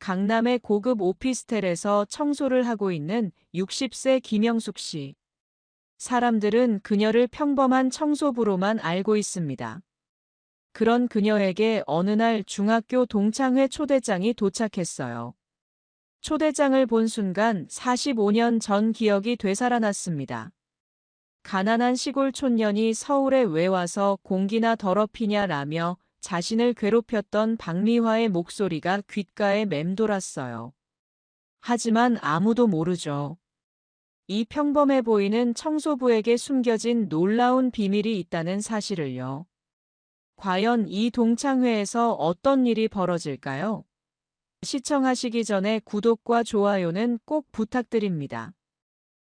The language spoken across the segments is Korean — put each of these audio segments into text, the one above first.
강남의 고급 오피스텔에서 청소를 하고 있는 60세 김영숙 씨. 사람들은 그녀를 평범한 청소부로만 알고 있습니다. 그런 그녀에게 어느 날 중학교 동창회 초대장이 도착했어요. 초대장을 본 순간 45년 전 기억이 되살아났습니다. 가난한 시골 촌년이 서울에 왜 와서 공기나 더럽히냐라며 자신을 괴롭혔던 박미화의 목소리가 귓가에 맴돌았어요. 하지만 아무도 모르죠. 이 평범해 보이는 청소부에게 숨겨진 놀라운 비밀이 있다는 사실을요. 과연 이 동창회에서 어떤 일이 벌어질까요? 시청하시기 전에 구독과 좋아요는 꼭 부탁드립니다.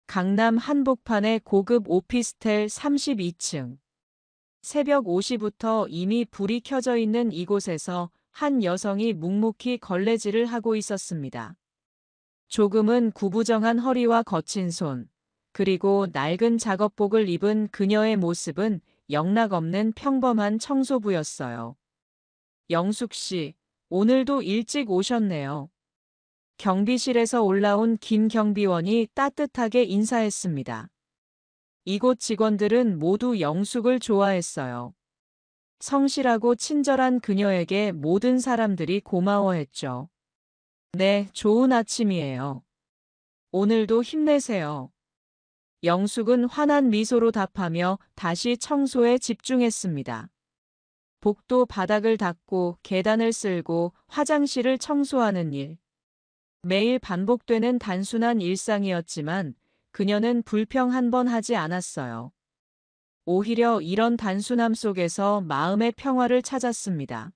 강남 한복판의 고급 오피스텔 32층. 새벽 5시부터 이미 불이 켜져 있는 이곳에서 한 여성이 묵묵히 걸레질을 하고 있었습니다. 조금은 구부정한 허리와 거친 손, 그리고 낡은 작업복을 입은 그녀의 모습은 영락없는 평범한 청소부였어요. 영숙 씨, 오늘도 일찍 오셨네요. 경비실에서 올라온 김 경비원이 따뜻하게 인사했습니다. 이곳 직원들은 모두 영숙을 좋아했어요. 성실하고 친절한 그녀에게 모든 사람들이 고마워했죠. 네, 좋은 아침이에요. 오늘도 힘내세요. 영숙은 환한 미소로 답하며 다시 청소에 집중했습니다. 복도 바닥을 닦고 계단을 쓸고 화장실을 청소하는 일. 매일 반복되는 단순한 일상이었지만 그녀는 불평 한 번 하지 않았어요. 오히려 이런 단순함 속에서 마음의 평화를 찾았습니다.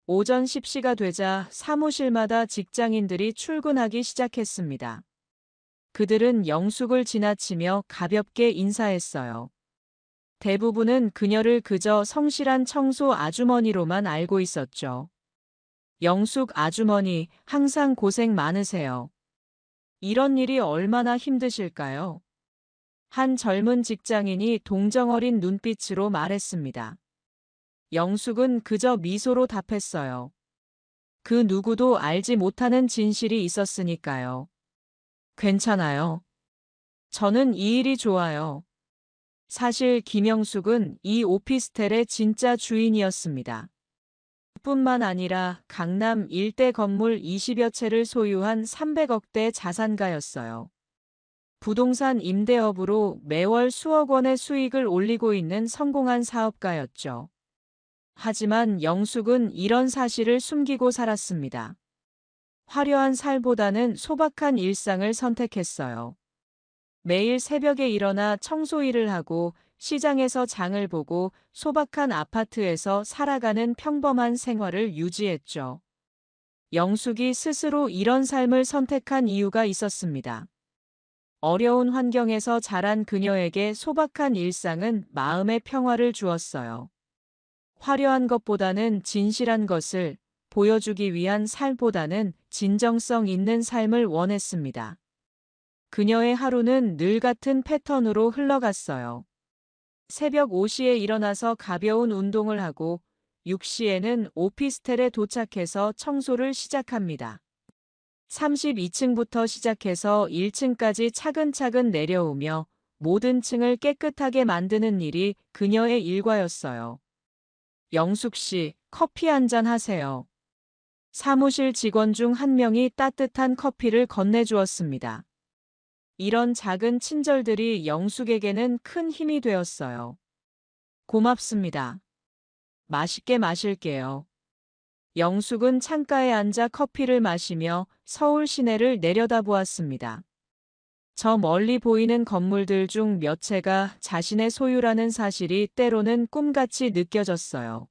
오전 10시가 되자 사무실마다 직장인들이 출근하기 시작했습니다. 그들은 영숙을 지나치며 가볍게 인사했어요. 대부분은 그녀를 그저 성실한 청소 아주머니로만 알고 있었죠. 영숙 아주머니, 항상 고생 많으세요. 이런 일이 얼마나 힘드실까요? 한 젊은 직장인이 동정어린 눈빛으로 말했습니다. 영숙은 그저 미소로 답했어요. 그 누구도 알지 못하는 진실이 있었으니까요. 괜찮아요. 저는 이 일이 좋아요. 사실 김영숙은 이 오피스텔의 진짜 주인이었습니다. 뿐만 아니라 강남 일대 건물 20여 채를 소유한 300억대 자산가였어요. 부동산 임대업으로 매월 수억 원의 수익을 올리고 있는 성공한 사업가였죠. 하지만 영숙은 이런 사실을 숨기고 살았습니다. 화려한 살보다는 소박한 일상을 선택했어요. 매일 새벽에 일어나 청소 일을 하고 시장에서 장을 보고 소박한 아파트에서 살아가는 평범한 생활을 유지했죠. 영숙이 스스로 이런 삶을 선택한 이유가 있었습니다. 어려운 환경에서 자란 그녀에게 소박한 일상은 마음의 평화를 주었어요. 화려한 것보다는 진실한 것을 보여주기 위한 삶보다는 진정성 있는 삶을 원했습니다. 그녀의 하루는 늘 같은 패턴으로 흘러갔어요. 새벽 5시에 일어나서 가벼운 운동을 하고 6시에는 오피스텔에 도착해서 청소를 시작합니다. 32층부터 시작해서 1층까지 차근차근 내려오며 모든 층을 깨끗하게 만드는 일이 그녀의 일과였어요. 영숙 씨, 커피 한 잔 하세요. 사무실 직원 중 한 명이 따뜻한 커피를 건네주었습니다. 이런 작은 친절들이 영숙에게는 큰 힘이 되었어요. 고맙습니다. 맛있게 마실게요. 영숙은 창가에 앉아 커피를 마시며 서울 시내를 내려다보았습니다. 저 멀리 보이는 건물들 중 몇 채가 자신의 소유라는 사실이 때로는 꿈같이 느껴졌어요.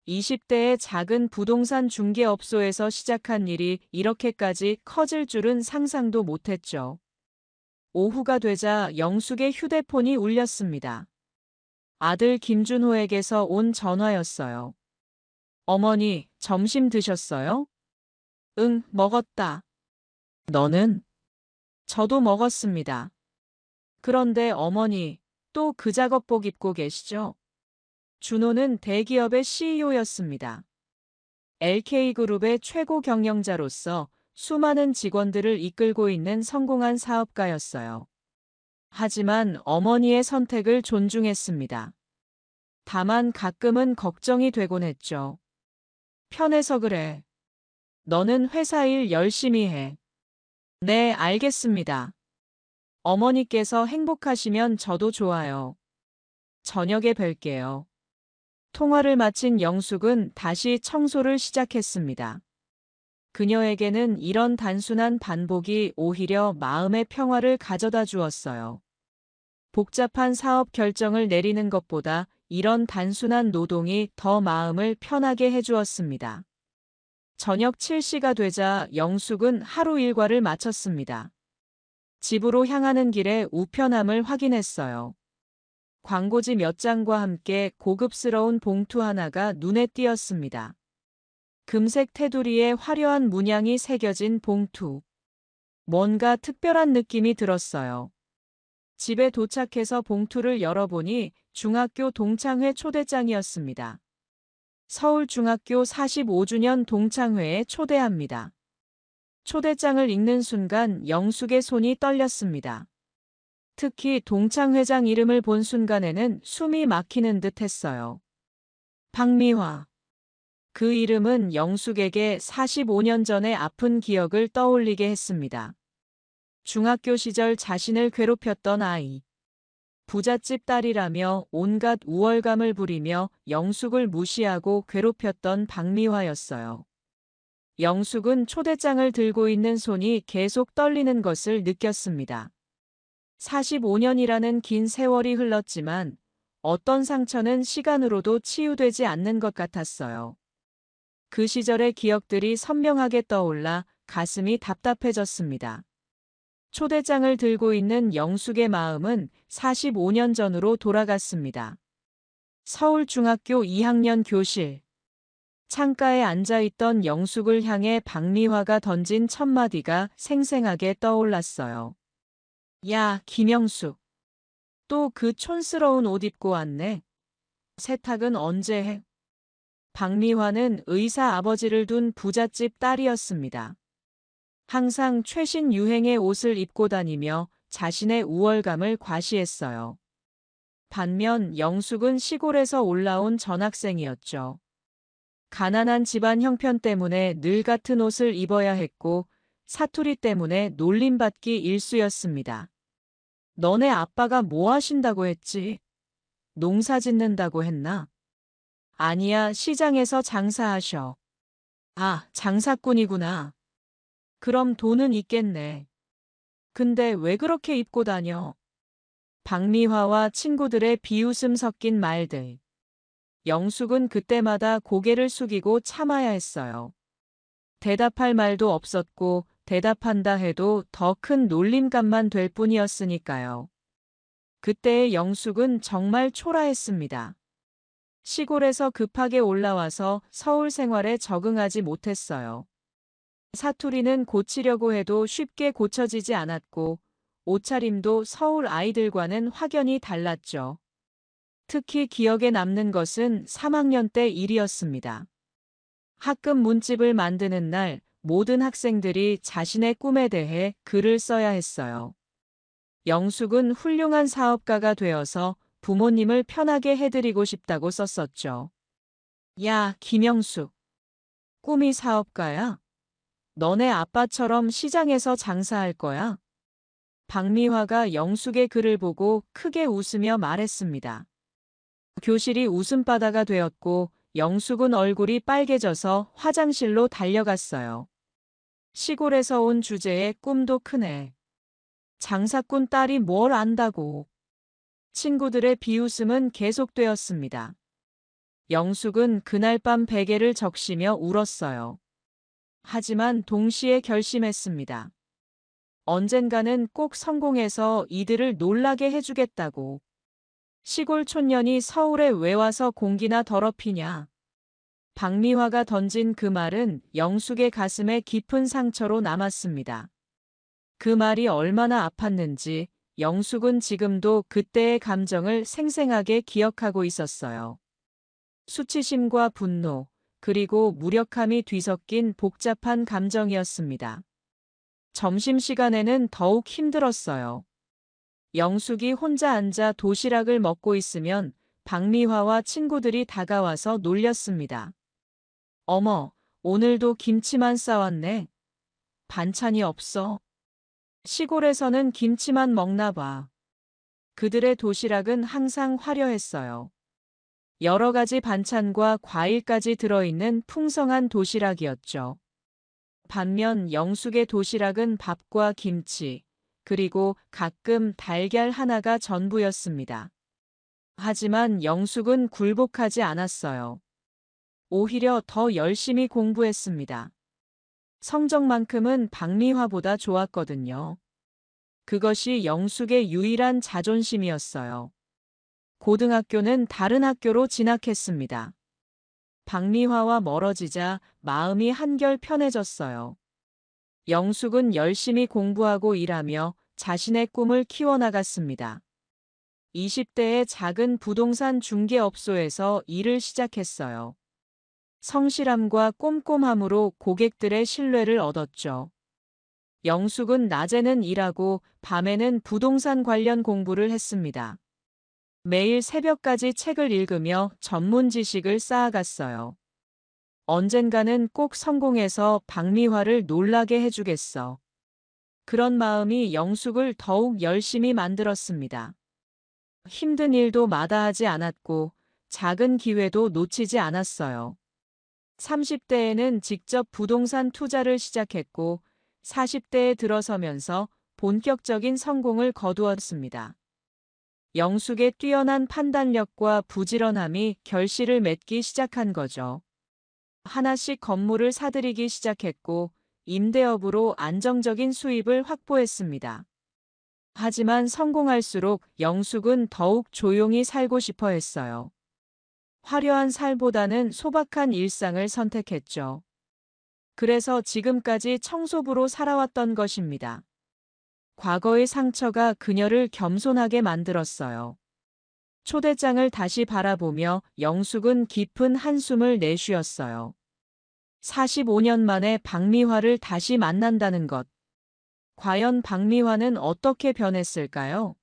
20대의 작은 부동산 중개업소에서 시작한 일이 이렇게까지 커질 줄은 상상도 못했죠. 오후가 되자 영숙의 휴대폰이 울렸습니다. 아들 김준호에게서 온 전화였어요. 어머니, 점심 드셨어요? 응, 먹었다. 너는? 저도 먹었습니다. 그런데 어머니, 또 그 작업복 입고 계시죠? 준호는 대기업의 CEO였습니다. LK그룹의 최고 경영자로서 수많은 직원들을 이끌고 있는 성공한 사업가였어요. 하지만 어머니의 선택을 존중했습니다. 다만 가끔은 걱정이 되곤 했죠. 편해서 그래. 너는 회사 일 열심히 해. 네, 알겠습니다. 어머니께서 행복하시면 저도 좋아요. 저녁에 뵐게요. 통화를 마친 영숙은 다시 청소를 시작했습니다. 그녀에게는 이런 단순한 반복이 오히려 마음의 평화를 가져다 주었어요. 복잡한 사업 결정을 내리는 것보다 이런 단순한 노동이 더 마음을 편하게 해주었습니다. 저녁 7시가 되자 영숙은 하루 일과를 마쳤습니다. 집으로 향하는 길에 우편함을 확인했어요. 광고지 몇 장과 함께 고급스러운 봉투 하나가 눈에 띄었습니다. 금색 테두리에 화려한 문양이 새겨진 봉투. 뭔가 특별한 느낌이 들었어요. 집에 도착해서 봉투를 열어보니 중학교 동창회 초대장이었습니다. 서울중학교 45주년 동창회에 초대합니다. 초대장을 읽는 순간 영숙의 손이 떨렸습니다. 특히 동창회장 이름을 본 순간에는 숨이 막히는 듯 했어요. 박미화. 그 이름은 영숙에게 45년 전의 아픈 기억을 떠올리게 했습니다. 중학교 시절 자신을 괴롭혔던 아이. 부잣집 딸이라며 온갖 우월감을 부리며 영숙을 무시하고 괴롭혔던 박미화였어요. 영숙은 초대장을 들고 있는 손이 계속 떨리는 것을 느꼈습니다. 45년이라는 긴 세월이 흘렀지만 어떤 상처는 시간으로도 치유되지 않는 것 같았어요. 그 시절의 기억들이 선명하게 떠올라 가슴이 답답해졌습니다. 초대장을 들고 있는 영숙의 마음은 45년 전으로 돌아갔습니다. 서울중학교 2학년 교실. 창가에 앉아있던 영숙을 향해 박미화가 던진 첫 마디가 생생하게 떠올랐어요. 야, 김영숙. 또 그 촌스러운 옷 입고 왔네. 세탁은 언제 해? 박미화는 의사 아버지를 둔 부잣집 딸이었습니다. 항상 최신 유행의 옷을 입고 다니며 자신의 우월감을 과시했어요. 반면 영숙은 시골에서 올라온 전학생이었죠. 가난한 집안 형편 때문에 늘 같은 옷을 입어야 했고 사투리 때문에 놀림받기 일쑤였습니다. 너네 아빠가 뭐 하신다고 했지? 농사 짓는다고 했나? 아니야, 시장에서 장사하셔. 아, 장사꾼이구나. 그럼 돈은 있겠네. 근데 왜 그렇게 입고 다녀? 박미화와 친구들의 비웃음 섞인 말들. 영숙은 그때마다 고개를 숙이고 참아야 했어요. 대답할 말도 없었고 대답한다 해도 더 큰 놀림감만 될 뿐이었으니까요. 그때의 영숙은 정말 초라했습니다. 시골에서 급하게 올라와서 서울 생활에 적응하지 못했어요. 사투리는 고치려고 해도 쉽게 고쳐지지 않았고 옷차림도 서울 아이들과는 확연히 달랐죠. 특히 기억에 남는 것은 3학년 때 일이었습니다. 학급 문집을 만드는 날 모든 학생들이 자신의 꿈에 대해 글을 써야 했어요. 영숙은 훌륭한 사업가가 되어서 부모님을 편하게 해드리고 싶다고 썼었죠. 야, 김영숙. 꿈이 사업가야? 너네 아빠처럼 시장에서 장사할 거야? 박미화가 영숙의 글을 보고 크게 웃으며 말했습니다. 교실이 웃음바다가 되었고 영숙은 얼굴이 빨개져서 화장실로 달려갔어요. 시골에서 온 주제에 꿈도 크네. 장사꾼 딸이 뭘 안다고. 친구들의 비웃음은 계속되었습니다. 영숙은 그날 밤 베개를 적시며 울었어요. 하지만 동시에 결심했습니다. 언젠가는 꼭 성공해서 이들을 놀라게 해주겠다고. 시골 촌년이 서울에 왜 와서 공기나 더럽히냐. 박미화가 던진 그 말은 영숙의 가슴에 깊은 상처로 남았습니다. 그 말이 얼마나 아팠는지 영숙은 지금도 그때의 감정을 생생하게 기억하고 있었어요. 수치심과 분노, 그리고 무력함이 뒤섞인 복잡한 감정이었습니다. 점심시간에는 더욱 힘들었어요. 영숙이 혼자 앉아 도시락을 먹고 있으면 박미화와 친구들이 다가와서 놀렸습니다. 어머, 오늘도 김치만 싸왔네. 반찬이 없어. 시골에서는 김치만 먹나 봐. 그들의 도시락은 항상 화려했어요. 여러 가지 반찬과 과일까지 들어있는 풍성한 도시락이었죠. 반면 영숙의 도시락은 밥과 김치, 그리고 가끔 달걀 하나가 전부였습니다. 하지만 영숙은 굴복하지 않았어요. 오히려 더 열심히 공부했습니다. 성적만큼은 박미화보다 좋았거든요. 그것이 영숙의 유일한 자존심이었어요. 고등학교는 다른 학교로 진학했습니다. 박미화와 멀어지자 마음이 한결 편해졌어요. 영숙은 열심히 공부하고 일하며 자신의 꿈을 키워나갔습니다. 20대의 작은 부동산 중개업소에서 일을 시작했어요. 성실함과 꼼꼼함으로 고객들의 신뢰를 얻었죠. 영숙은 낮에는 일하고 밤에는 부동산 관련 공부를 했습니다. 매일 새벽까지 책을 읽으며 전문 지식을 쌓아갔어요. 언젠가는 꼭 성공해서 박미화를 놀라게 해주겠어. 그런 마음이 영숙을 더욱 열심히 만들었습니다. 힘든 일도 마다하지 않았고 작은 기회도 놓치지 않았어요. 30대에는 직접 부동산 투자를 시작했고 40대에 들어서면서 본격적인 성공을 거두었습니다. 영숙의 뛰어난 판단력과 부지런함이 결실을 맺기 시작한 거죠. 하나씩 건물을 사들이기 시작했고 임대업으로 안정적인 수입을 확보했습니다. 하지만 성공할수록 영숙은 더욱 조용히 살고 싶어 했어요. 화려한 살보다는 소박한 일상을 선택했죠. 그래서 지금까지 청소부로 살아왔던 것입니다. 과거의 상처가 그녀를 겸손하게 만들었어요. 초대장을 다시 바라보며 영숙은 깊은 한숨을 내쉬었어요. 45년 만에 박미화를 다시 만난다는 것. 과연 박미화는 어떻게 변했을까요?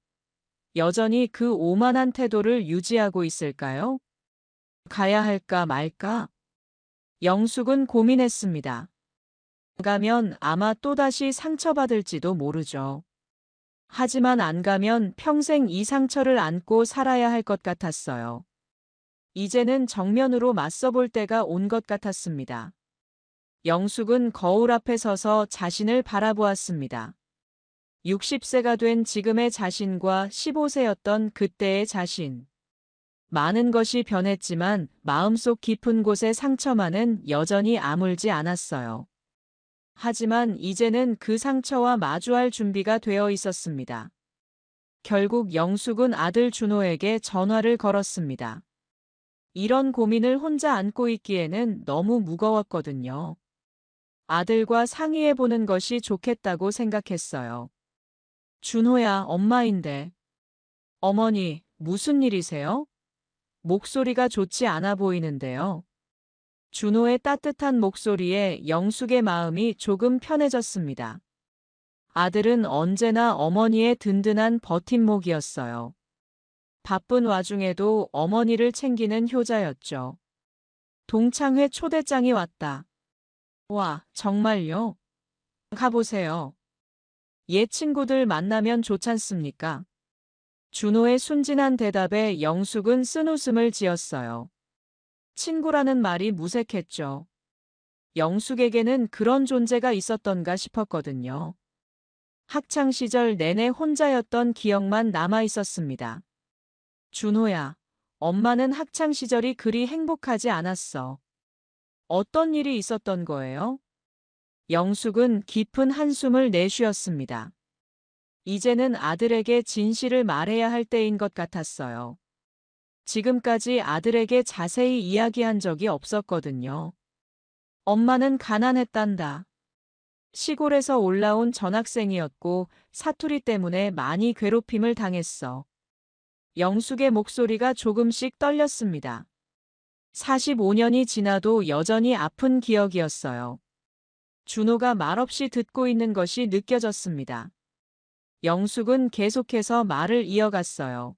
여전히 그 오만한 태도를 유지하고 있을까요? 가야 할까 말까? 영숙은 고민했습니다. 가면 아마 또다시 상처받을지도 모르죠. 하지만 안 가면 평생 이 상처를 안고 살아야 할 것 같았어요. 이제는 정면으로 맞서볼 때가 온 것 같았습니다. 영숙은 거울 앞에 서서 자신을 바라보았습니다. 60세가 된 지금의 자신과 15세였던 그때의 자신. 많은 것이 변했지만 마음속 깊은 곳의 상처만은 여전히 아물지 않았어요. 하지만 이제는 그 상처와 마주할 준비가 되어 있었습니다. 결국 영숙은 아들 준호에게 전화를 걸었습니다. 이런 고민을 혼자 안고 있기에는 너무 무거웠거든요. 아들과 상의해보는 것이 좋겠다고 생각했어요. 준호야, 엄마인데. 어머니, 무슨 일이세요? 목소리가 좋지 않아 보이는데요. 준호의 따뜻한 목소리에 영숙의 마음이 조금 편해졌습니다. 아들은 언제나 어머니의 든든한 버팀목이었어요. 바쁜 와중에도 어머니를 챙기는 효자였죠. 동창회 초대장이 왔다. 와, 정말요? 가보세요. 옛 친구들 만나면 좋잖습니까? 준호의 순진한 대답에 영숙은 쓴웃음을 지었어요. 친구라는 말이 무색했죠. 영숙에게는 그런 존재가 있었던가 싶었거든요. 학창시절 내내 혼자였던 기억만 남아 있었습니다. 준호야, 엄마는 학창시절이 그리 행복하지 않았어. 어떤 일이 있었던 거예요? 영숙은 깊은 한숨을 내쉬었습니다. 이제는 아들에게 진실을 말해야 할 때인 것 같았어요. 지금까지 아들에게 자세히 이야기한 적이 없었거든요. 엄마는 가난했단다. 시골에서 올라온 전학생이었고 사투리 때문에 많이 괴롭힘을 당했어. 영숙의 목소리가 조금씩 떨렸습니다. 45년이 지나도 여전히 아픈 기억이었어요. 준호가 말없이 듣고 있는 것이 느껴졌습니다. 영숙은 계속해서 말을 이어갔어요.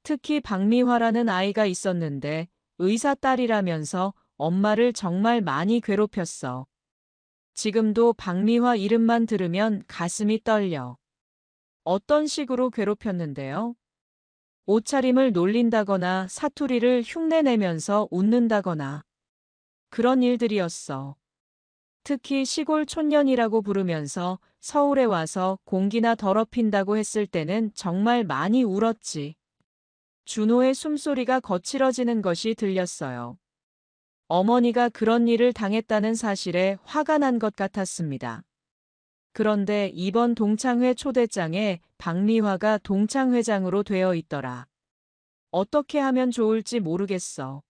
특히 박미화라는 아이가 있었는데 의사 딸이라면서 엄마를 정말 많이 괴롭혔어. 지금도 박미화 이름만 들으면 가슴이 떨려. 어떤 식으로 괴롭혔는데요? 옷차림을 놀린다거나 사투리를 흉내내면서 웃는다거나 그런 일들이었어. 특히 시골 촌년이라고 부르면서 서울에 와서 공기나 더럽힌다고 했을 때는 정말 많이 울었지. 준호의 숨소리가 거칠어지는 것이 들렸어요. 어머니가 그런 일을 당했다는 사실에 화가 난 것 같았습니다. 그런데 이번 동창회 초대장에 박미화가 동창회장으로 되어 있더라. 어떻게 하면 좋을지 모르겠어.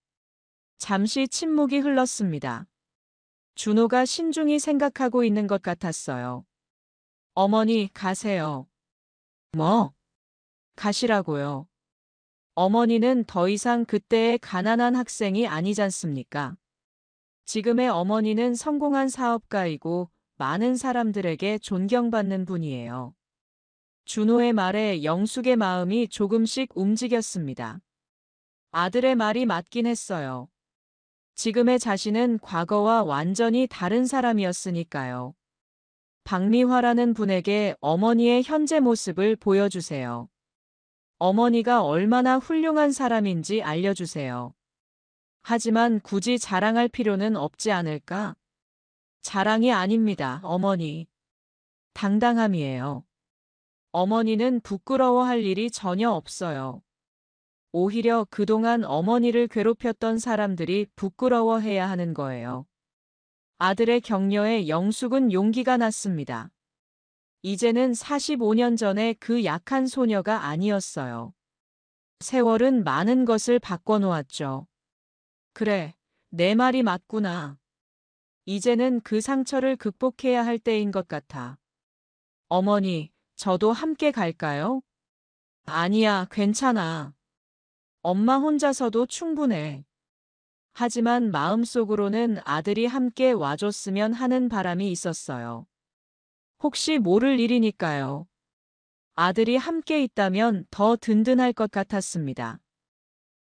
잠시 침묵이 흘렀습니다. 준호가 신중히 생각하고 있는 것 같았어요. 어머니, 가세요. 뭐? 가시라고요. 어머니는 더 이상 그때의 가난한 학생이 아니잖습니까? 지금의 어머니는 성공한 사업가이고 많은 사람들에게 존경받는 분이에요. 준호의 말에 영숙의 마음이 조금씩 움직였습니다. 아들의 말이 맞긴 했어요. 지금의 자신은 과거와 완전히 다른 사람이었으니까요. 박미화라는 분에게 어머니의 현재 모습을 보여주세요. 어머니가 얼마나 훌륭한 사람인지 알려주세요. 하지만 굳이 자랑할 필요는 없지 않을까? 자랑이 아닙니다, 어머니. 당당함이에요. 어머니는 부끄러워할 일이 전혀 없어요. 오히려 그동안 어머니를 괴롭혔던 사람들이 부끄러워해야 하는 거예요. 아들의 격려에 영숙은 용기가 났습니다. 이제는 45년 전에 그 약한 소녀가 아니었어요. 세월은 많은 것을 바꿔놓았죠. 그래, 내 말이 맞구나. 이제는 그 상처를 극복해야 할 때인 것 같아. 어머니, 저도 함께 갈까요? 아니야, 괜찮아. 엄마 혼자서도 충분해. 하지만 마음속으로는 아들이 함께 와줬으면 하는 바람이 있었어요. 혹시 모를 일이니까요. 아들이 함께 있다면 더 든든할 것 같았습니다.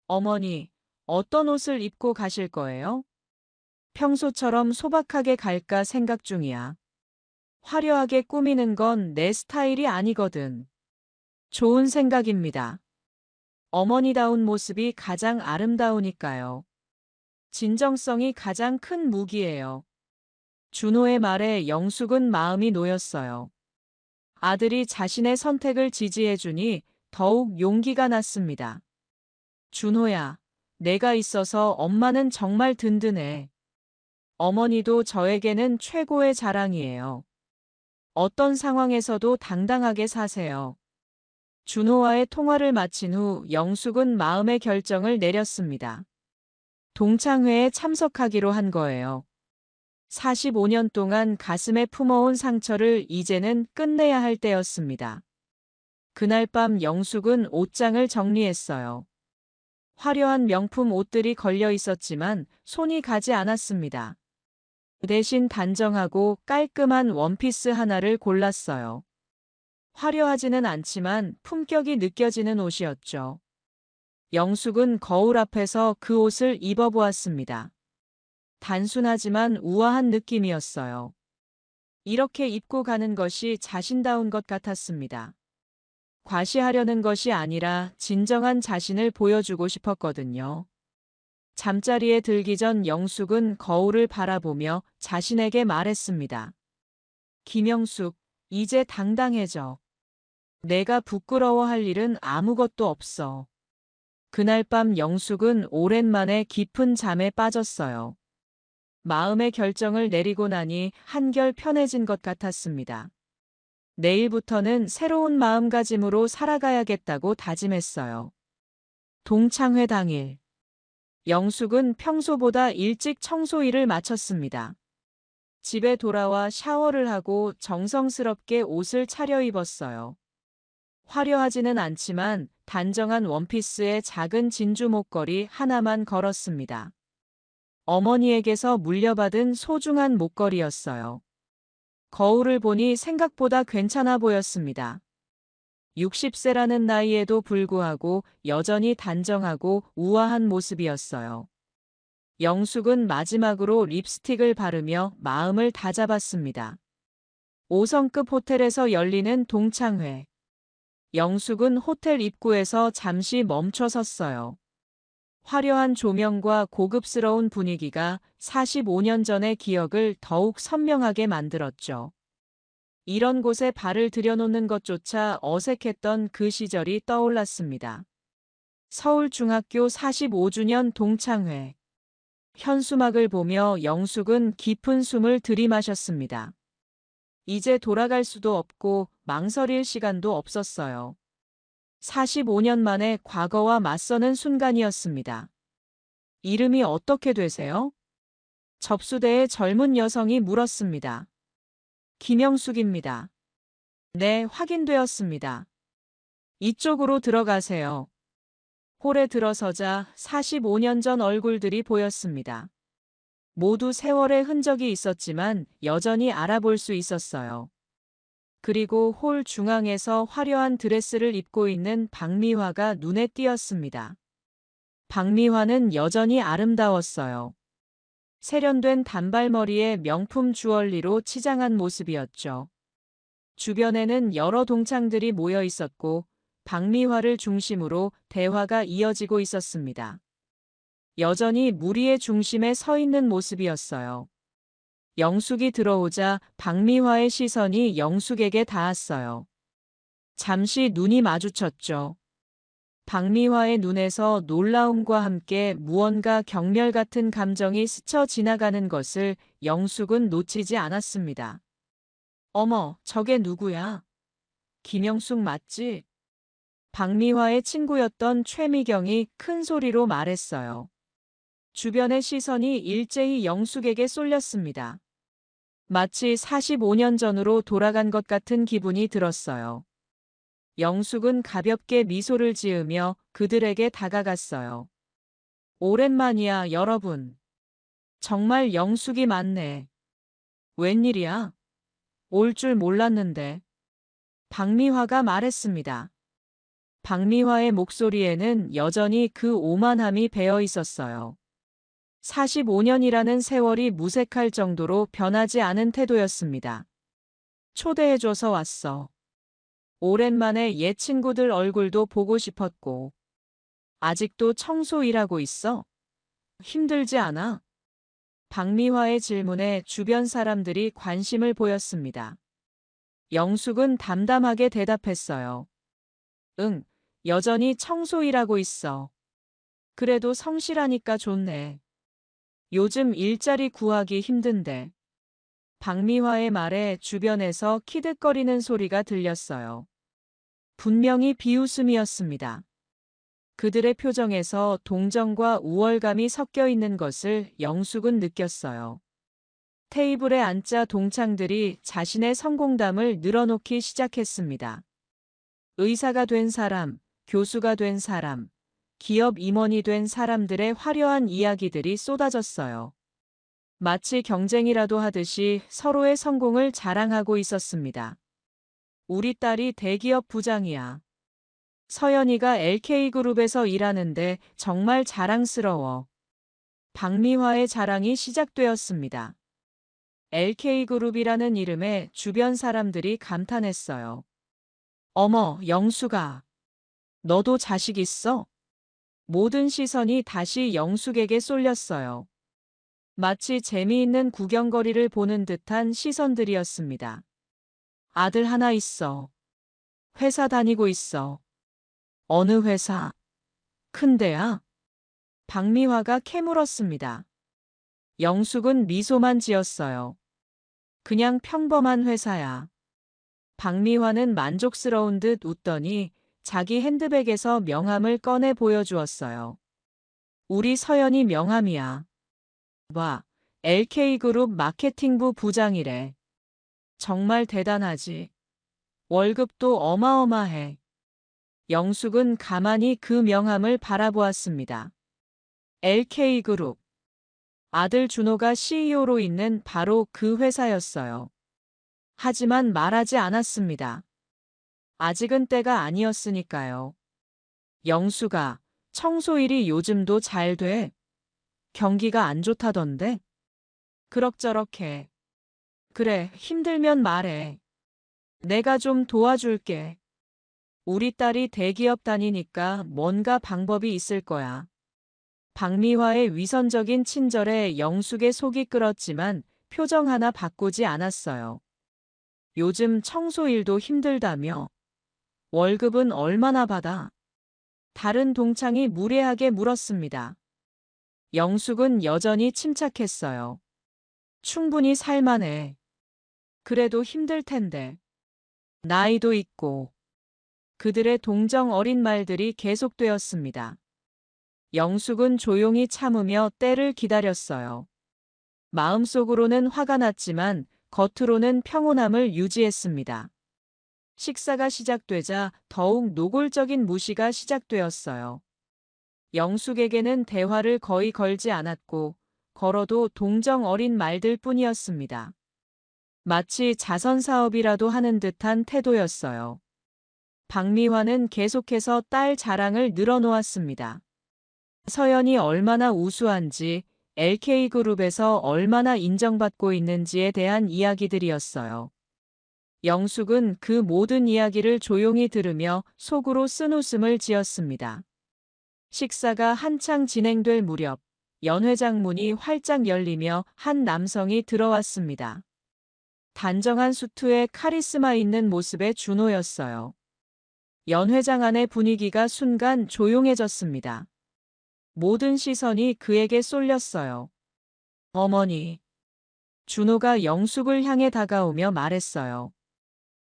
어머니, 어떤 옷을 입고 가실 거예요? 평소처럼 소박하게 갈까 생각 중이야. 화려하게 꾸미는 건 내 스타일이 아니거든. 좋은 생각입니다. 어머니다운 모습이 가장 아름다우니까요. 진정성이 가장 큰 무기예요. 준호의 말에 영숙은 마음이 놓였어요. 아들이 자신의 선택을 지지해주니 더욱 용기가 났습니다. 준호야, 내가 있어서 엄마는 정말 든든해. 어머니도 저에게는 최고의 자랑이에요. 어떤 상황에서도 당당하게 사세요. 준호와의 통화를 마친 후 영숙은 마음의 결정을 내렸습니다. 동창회에 참석하기로 한 거예요. 45년 동안 가슴에 품어온 상처를 이제는 끝내야 할 때였습니다. 그날 밤 영숙은 옷장을 정리했어요. 화려한 명품 옷들이 걸려 있었지만 손이 가지 않았습니다. 대신 단정하고 깔끔한 원피스 하나를 골랐어요. 화려하지는 않지만 품격이 느껴지는 옷이었죠. 영숙은 거울 앞에서 그 옷을 입어보았습니다. 단순하지만 우아한 느낌이었어요. 이렇게 입고 가는 것이 자신다운 것 같았습니다. 과시하려는 것이 아니라 진정한 자신을 보여주고 싶었거든요. 잠자리에 들기 전 영숙은 거울을 바라보며 자신에게 말했습니다. 김영숙, 이제 당당해져. 내가 부끄러워할 일은 아무것도 없어. 그날 밤 영숙은 오랜만에 깊은 잠에 빠졌어요. 마음의 결정을 내리고 나니 한결 편해진 것 같았습니다. 내일부터는 새로운 마음가짐으로 살아가야겠다고 다짐했어요. 동창회 당일. 영숙은 평소보다 일찍 청소 일을 마쳤습니다. 집에 돌아와 샤워를 하고 정성스럽게 옷을 차려입었어요. 화려하지는 않지만 단정한 원피스에 작은 진주 목걸이 하나만 걸었습니다. 어머니에게서 물려받은 소중한 목걸이였어요. 거울을 보니 생각보다 괜찮아 보였습니다. 60세라는 나이에도 불구하고 여전히 단정하고 우아한 모습이었어요. 영숙은 마지막으로 립스틱을 바르며 마음을 다잡았습니다. 5성급 호텔에서 열리는 동창회. 영숙은 호텔 입구에서 잠시 멈춰 섰어요. 화려한 조명과 고급스러운 분위기가 45년 전의 기억을 더욱 선명하게 만들었죠. 이런 곳에 발을 들여놓는 것조차 어색했던 그 시절이 떠올랐습니다. 서울중학교 45주년 동창회. 현수막을 보며 영숙은 깊은 숨을 들이마셨습니다. 이제 돌아갈 수도 없고 망설일 시간도 없었어요. 45년 만에 과거와 맞서는 순간이었습니다. 이름이 어떻게 되세요? 접수대의 젊은 여성이 물었습니다. 김영숙입니다. 네, 확인되었습니다. 이쪽으로 들어가세요. 홀에 들어서자 45년 전 얼굴들이 보였습니다. 모두 세월의 흔적이 있었지만 여전히 알아볼 수 있었어요. 그리고 홀 중앙에서 화려한 드레스를 입고 있는 박미화가 눈에 띄었습니다. 박미화는 여전히 아름다웠어요. 세련된 단발머리에 명품 주얼리로 치장한 모습이었죠. 주변에는 여러 동창들이 모여 있었고 박미화를 중심으로 대화가 이어지고 있었습니다. 여전히 무리의 중심에 서 있는 모습이었어요. 영숙이 들어오자 박미화의 시선이 영숙에게 닿았어요. 잠시 눈이 마주쳤죠. 박미화의 눈에서 놀라움과 함께 무언가 경멸 같은 감정이 스쳐 지나가는 것을 영숙은 놓치지 않았습니다. 어머, 저게 누구야? 김영숙 맞지? 박미화의 친구였던 최미경이 큰 소리로 말했어요. 주변의 시선이 일제히 영숙에게 쏠렸습니다. 마치 45년 전으로 돌아간 것 같은 기분이 들었어요. 영숙은 가볍게 미소를 지으며 그들에게 다가갔어요. 오랜만이야, 여러분. 정말 영숙이 맞네. 웬일이야? 올 줄 몰랐는데. 박미화가 말했습니다. 박미화의 목소리에는 여전히 그 오만함이 배어 있었어요. 45년이라는 세월이 무색할 정도로 변하지 않은 태도였습니다. 초대해줘서 왔어. 오랜만에 옛 친구들 얼굴도 보고 싶었고. 아직도 청소 일하고 있어? 힘들지 않아? 박미화의 질문에 주변 사람들이 관심을 보였습니다. 영숙은 담담하게 대답했어요. 응, 여전히 청소 일하고 있어. 그래도 성실하니까 좋네. 요즘 일자리 구하기 힘든데. 박미화의 말에 주변에서 키득거리는 소리가 들렸어요. 분명히 비웃음이었습니다. 그들의 표정에서 동정과 우월감이 섞여 있는 것을 영숙은 느꼈어요. 테이블에 앉자 동창들이 자신의 성공담을 늘어놓기 시작했습니다. 의사가 된 사람, 교수가 된 사람, 기업 임원이 된 사람들의 화려한 이야기들이 쏟아졌어요. 마치 경쟁이라도 하듯이 서로의 성공을 자랑하고 있었습니다. 우리 딸이 대기업 부장이야. 서연이가 LK그룹에서 일하는데 정말 자랑스러워. 박미화의 자랑이 시작되었습니다. LK그룹이라는 이름에 주변 사람들이 감탄했어요. 어머, 영숙아. 너도 자식 있어? 모든 시선이 다시 영숙에게 쏠렸어요. 마치 재미있는 구경거리를 보는 듯한 시선들이었습니다. 아들 하나 있어. 회사 다니고 있어. 어느 회사? 큰 데야? 박미화가 캐물었습니다. 영숙은 미소만 지었어요. 그냥 평범한 회사야. 박미화는 만족스러운 듯 웃더니 자기 핸드백에서 명함을 꺼내 보여주었어요. 우리 서연이 명함이야. 봐, LK그룹 마케팅부 부장이래. 정말 대단하지. 월급도 어마어마해. 영숙은 가만히 그 명함을 바라보았습니다. LK그룹. 아들 준호가 CEO로 있는 바로 그 회사였어요. 하지만 말하지 않았습니다. 아직은 때가 아니었으니까요. 영수가, 청소일이 요즘도 잘 돼? 경기가 안 좋다던데? 그럭저럭해. 그래, 힘들면 말해. 내가 좀 도와줄게. 우리 딸이 대기업 다니니까 뭔가 방법이 있을 거야. 박미화의 위선적인 친절에 영숙의 속이 끓었지만 표정 하나 바꾸지 않았어요. 요즘 청소일도 힘들다며. 월급은 얼마나 받아? 다른 동창이 무례하게 물었습니다. 영숙은 여전히 침착했어요. 충분히 살만해. 그래도 힘들 텐데. 나이도 있고. 그들의 동정 어린 말들이 계속되었습니다. 영숙은 조용히 참으며 때를 기다렸어요. 마음속으로는 화가 났지만 겉으로는 평온함을 유지했습니다. 식사가 시작되자 더욱 노골적인 무시가 시작되었어요. 영숙에게는 대화를 거의 걸지 않았고 걸어도 동정 어린 말들 뿐이었습니다. 마치 자선 사업이라도 하는 듯한 태도였어요. 박미화는 계속해서 딸 자랑을 늘어놓았습니다. 서연이 얼마나 우수한지, LK그룹에서 얼마나 인정받고 있는지에 대한 이야기들이었어요. 영숙은 그 모든 이야기를 조용히 들으며 속으로 쓴웃음을 지었습니다. 식사가 한창 진행될 무렵 연 회장 문이 활짝 열리며 한 남성이 들어왔습니다. 단정한 수트에 카리스마 있는 모습의 준호였어요. 연 회장 안의 분위기가 순간 조용해졌습니다. 모든 시선이 그에게 쏠렸어요. 어머니. 준호가 영숙을 향해 다가오며 말했어요.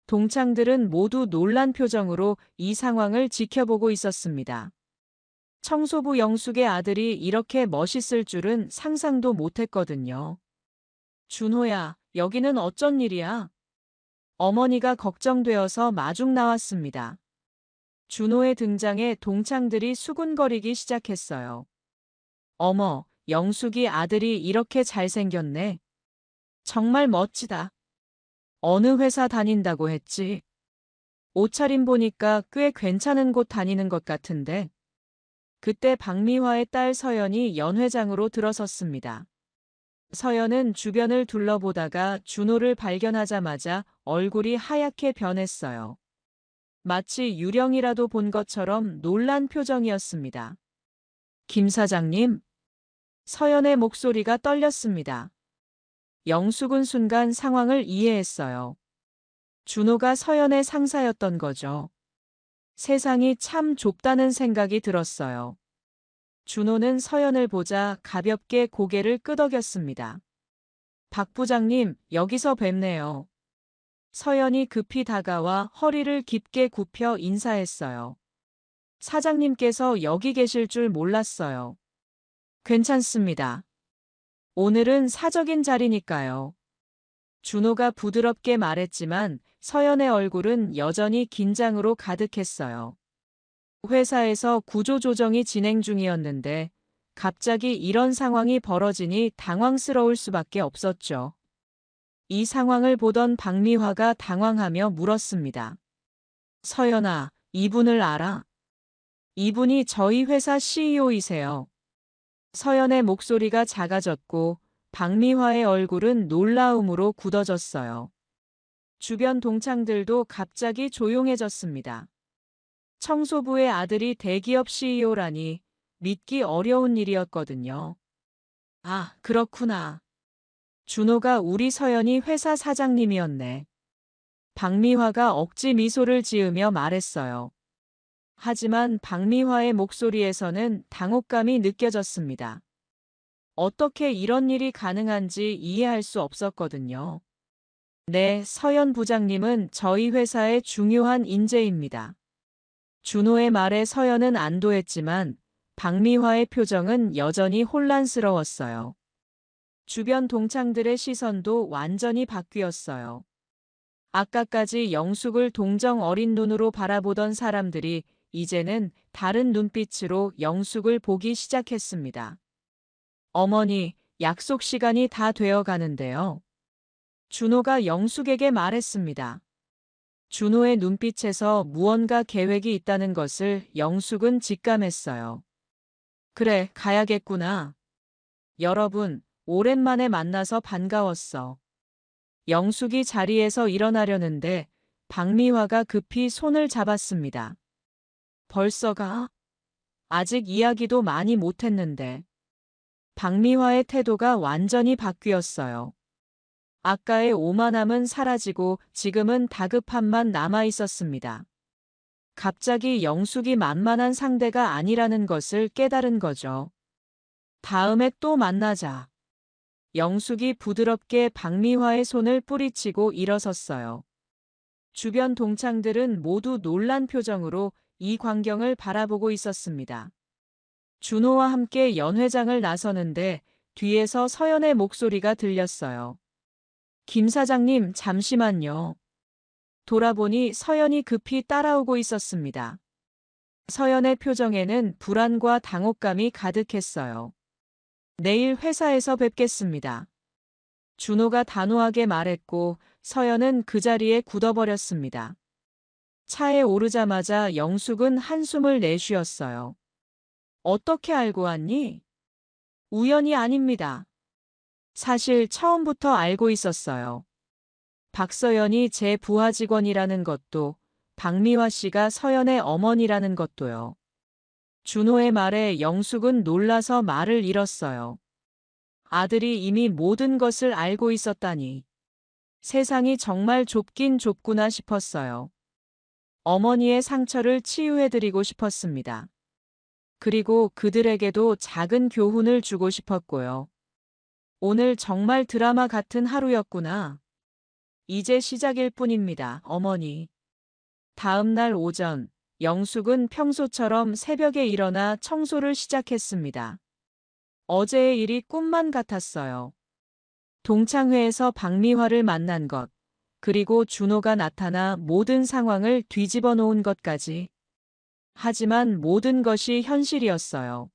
동창들은 모두 놀란 표정으로 이 상황을 지켜보고 있었습니다. 청소부 영숙의 아들이 이렇게 멋있을 줄은 상상도 못했거든요. 준호야, 여기는 어쩐 일이야? 어머니가 걱정되어서 마중 나왔습니다. 준호의 등장에 동창들이 수군거리기 시작했어요. 어머, 영숙이 아들이 이렇게 잘생겼네. 정말 멋지다. 어느 회사 다닌다고 했지? 옷차림 보니까 꽤 괜찮은 곳 다니는 것 같은데. 그때 박미화의 딸 서연이 연 회장으로 들어섰습니다. 서연은 주변을 둘러보다가 준호를 발견하자마자 얼굴이 하얗게 변했어요. 마치 유령이라도 본 것처럼 놀란 표정이었습니다. 김 사장님? 서연의 목소리가 떨렸습니다. 영숙은 순간 상황을 이해했어요. 준호가 서연의 상사였던 거죠. 세상이 참 좁다는 생각이 들었어요. 준호는 서연을 보자 가볍게 고개를 끄덕였습니다. 박 부장님, 여기서 뵙네요. 서연이 급히 다가와 허리를 깊게 굽혀 인사했어요. 사장님께서 여기 계실 줄 몰랐어요. 괜찮습니다. 오늘은 사적인 자리니까요. 준호가 부드럽게 말했지만 서연의 얼굴은 여전히 긴장으로 가득했어요. 회사에서 구조조정이 진행 중이었는데 갑자기 이런 상황이 벌어지니 당황스러울 수밖에 없었죠. 이 상황을 보던 박미화가 당황하며 물었습니다. 서연아, 이분을 알아? 이분이 저희 회사 CEO이세요. 서연의 목소리가 작아졌고 박미화의 얼굴은 놀라움으로 굳어졌어요. 주변 동창들도 갑자기 조용해졌습니다. 청소부의 아들이 대기업 CEO라니 믿기 어려운 일이었거든요. 아, 그렇구나. 준호가 우리 서연이 회사 사장님이었네. 박미화가 억지 미소를 지으며 말했어요. 하지만 박미화의 목소리에서는 당혹감이 느껴졌습니다. 어떻게 이런 일이 가능한지 이해할 수 없었거든요. 네, 서연 부장님은 저희 회사의 중요한 인재입니다. 준호의 말에 서연은 안도했지만 박미화의 표정은 여전히 혼란스러웠어요. 주변 동창들의 시선도 완전히 바뀌었어요. 아까까지 영숙을 동정 어린 눈으로 바라보던 사람들이 이제는 다른 눈빛으로 영숙을 보기 시작했습니다. 어머니, 약속 시간이 다 되어 가는데요. 준호가 영숙에게 말했습니다. 준호의 눈빛에서 무언가 계획이 있다는 것을 영숙은 직감했어요. 그래, 가야겠구나. 여러분, 오랜만에 만나서 반가웠어. 영숙이 자리에서 일어나려는데 박미화가 급히 손을 잡았습니다. 벌써 가? 아직 이야기도 많이 못했는데. 박미화의 태도가 완전히 바뀌었어요. 아까의 오만함은 사라지고 지금은 다급함만 남아 있었습니다. 갑자기 영숙이 만만한 상대가 아니라는 것을 깨달은 거죠. 다음에 또 만나자. 영숙이 부드럽게 박미화의 손을 뿌리치고 일어섰어요. 주변 동창들은 모두 놀란 표정으로 이 광경을 바라보고 있었습니다. 준호와 함께 연회장을 나서는데 뒤에서 서연의 목소리가 들렸어요. 김 사장님, 잠시만요. 돌아보니 서연이 급히 따라오고 있었습니다. 서연의 표정에는 불안과 당혹감이 가득했어요. 내일 회사에서 뵙겠습니다. 준호가 단호하게 말했고 서연은 그 자리에 굳어버렸습니다. 차에 오르자마자 영숙은 한숨을 내쉬었어요. 어떻게 알고 왔니? 우연이 아닙니다. 사실 처음부터 알고 있었어요. 박서연이 제 부하 직원이라는 것도, 박미화 씨가 서연의 어머니라는 것도요. 준호의 말에 영숙은 놀라서 말을 잃었어요. 아들이 이미 모든 것을 알고 있었다니. 세상이 정말 좁긴 좁구나 싶었어요. 어머니의 상처를 치유해드리고 싶었습니다. 그리고 그들에게도 작은 교훈을 주고 싶었고요. 오늘 정말 드라마 같은 하루였구나. 이제 시작일 뿐입니다, 어머니. 다음 날 오전, 영숙은 평소처럼 새벽에 일어나 청소를 시작했습니다. 어제의 일이 꿈만 같았어요. 동창회에서 박미화를 만난 것, 그리고 준호가 나타나 모든 상황을 뒤집어 놓은 것까지. 하지만 모든 것이 현실이었어요.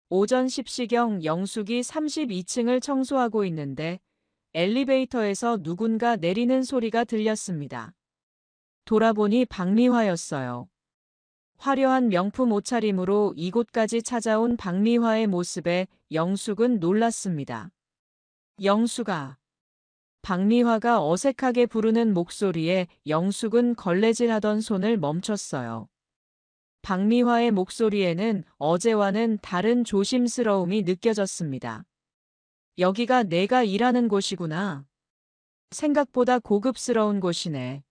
오전 10시경 영숙이 32층을 청소하고 있는데 엘리베이터에서 누군가 내리는 소리가 들렸습니다. 돌아보니 박미화였어요. 화려한 명품 옷차림으로 이곳까지 찾아온 박미화의 모습에 영숙은 놀랐습니다. 영숙아. 박미화가 어색하게 부르는 목소리에 영숙은 걸레질하던 손을 멈췄어요. 박미화의 목소리에는 어제와는 다른 조심스러움이 느껴졌습니다. 여기가 내가 일하는 곳이구나. 생각보다 고급스러운 곳이네.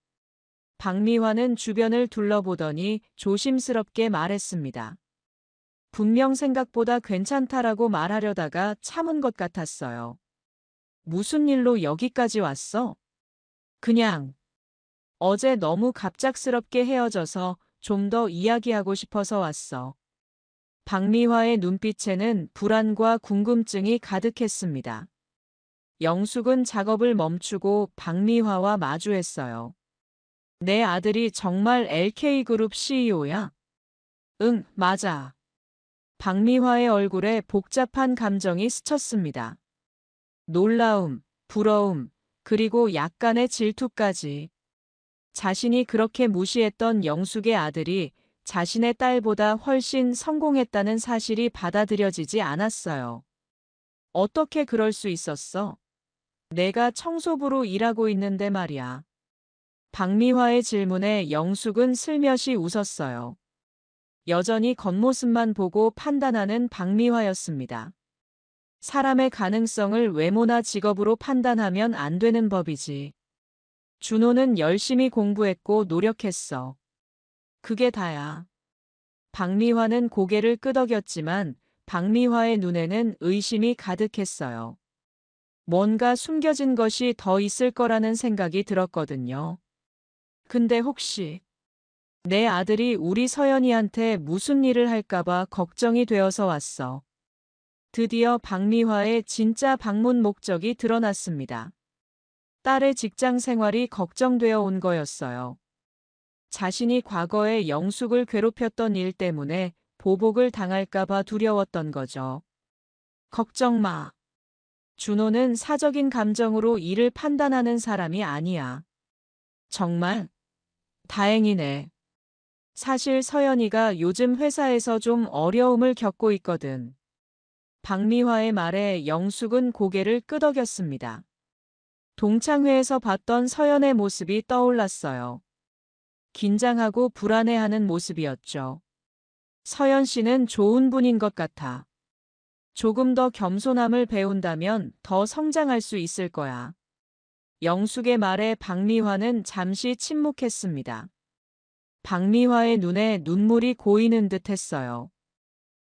박미화는 주변을 둘러보더니 조심스럽게 말했습니다. 분명 생각보다 괜찮다라고 말하려다가 참은 것 같았어요. 무슨 일로 여기까지 왔어? 그냥. 어제 너무 갑작스럽게 헤어져서 좀 더 이야기하고 싶어서 왔어. 박미화의 눈빛에는 불안과 궁금증이 가득했습니다. 영숙은 작업을 멈추고 박미화와 마주했어요. 내 아들이 정말 LK그룹 CEO야? 응, 맞아. 박미화의 얼굴에 복잡한 감정이 스쳤습니다. 놀라움, 부러움, 그리고 약간의 질투까지. 자신이 그렇게 무시했던 영숙의 아들이 자신의 딸보다 훨씬 성공했다는 사실이 받아들여지지 않았어요. 어떻게 그럴 수 있었어? 내가 청소부로 일하고 있는데 말이야. 박미화의 질문에 영숙은 슬며시 웃었어요. 여전히 겉모습만 보고 판단하는 박미화였습니다. 사람의 가능성을 외모나 직업으로 판단하면 안 되는 법이지. 준호는 열심히 공부했고 노력했어. 그게 다야. 박미화는 고개를 끄덕였지만 박미화의 눈에는 의심이 가득했어요. 뭔가 숨겨진 것이 더 있을 거라는 생각이 들었거든요. 근데 혹시 내 아들이 우리 서연이한테 무슨 일을 할까봐 걱정이 되어서 왔어. 드디어 박미화의 진짜 방문 목적이 드러났습니다. 딸의 직장 생활이 걱정되어 온 거였어요. 자신이 과거에 영숙을 괴롭혔던 일 때문에 보복을 당할까봐 두려웠던 거죠. 걱정 마. 준호는 사적인 감정으로 일을 판단하는 사람이 아니야. 정말? 다행이네. 사실 서연이가 요즘 회사에서 좀 어려움을 겪고 있거든. 박미화의 말에 영숙은 고개를 끄덕였습니다. 동창회에서 봤던 서연의 모습이 떠올랐어요. 긴장하고 불안해하는 모습이었죠. 서연 씨는 좋은 분인 것 같아. 조금 더 겸손함을 배운다면 더 성장할 수 있을 거야. 영숙의 말에 박미화는 잠시 침묵했습니다. 박미화의 눈에 눈물이 고이는 듯 했어요.